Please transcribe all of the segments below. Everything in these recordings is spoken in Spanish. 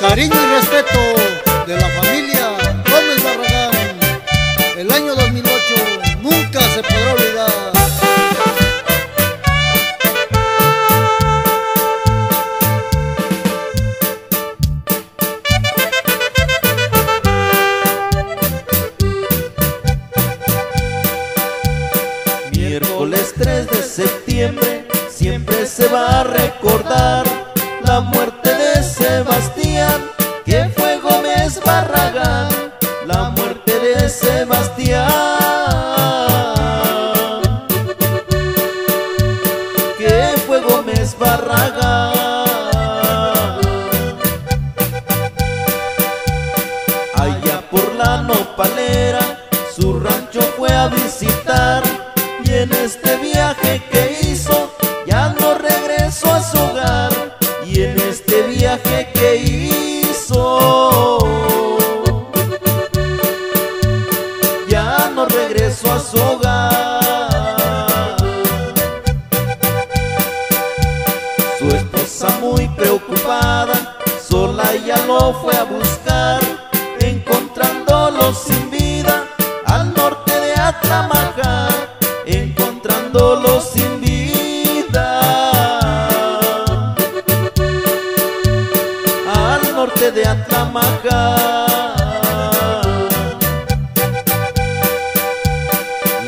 Cariño y respeto de la familia Gómez Barragán. El año 2008 nunca se podrá olvidar. Miércoles 3 de septiembre siempre se va a recordar la muerte de Sebastián, que fue Gómez Barragán. La muerte de Sebastián, que fue Gómez Barragán. Allá por la nopalera su rancho fue a visitar, y en este viaje que hizo ya no regresó a su hogar. Y en este viaje que hizo ya no regresó a su hogar. Su esposa, muy preocupada, sola ya lo fue a buscar, encontrándolo sin vida al norte de Atlamajá, encontrándolo sin vida al norte de Atlamajá.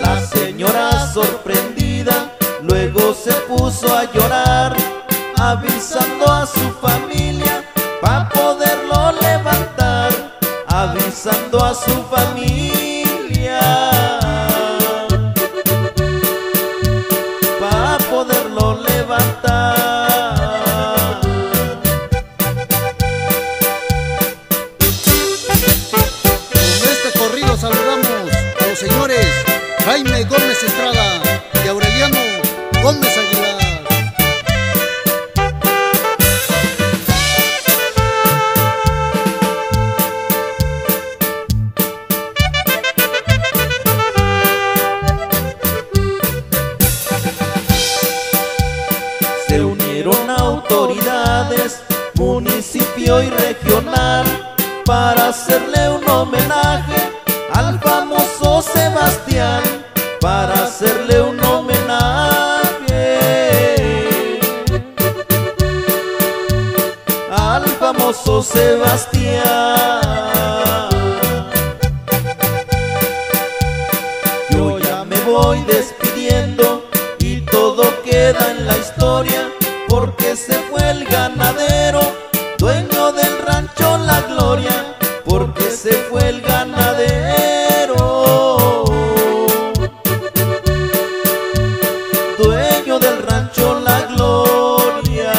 La señora, sorprendida, luego se puso a llorar, avisando a su familia para poderlo levantar, avisando a su familia para poderlo levantar. Con este corrido saludamos a los señores Jaime Gómez Estrada y Aureliano Gómez Aguilar. Se unieron autoridades, municipio y regional, para hacerle un homenaje al famoso Sebastián, para hacerle un homenaje al famoso Sebastián. Yo ya me voy despidiendo y todo queda en la historia, porque se fue el ganadero, dueño del rancho La Gloria, porque se fue el ganadero, dueño del rancho La Gloria.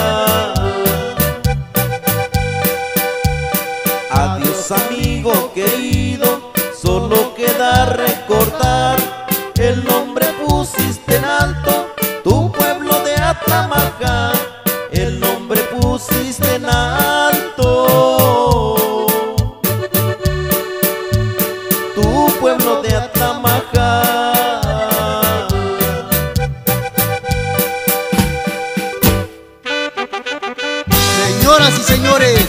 Adiós, amigo querido, solo queda recordar el nombre pusiste en alto, tu pueblo de Atlamajá, el nombre pusiste en alto, tu pueblo de Atlamajá. Señoras y señores,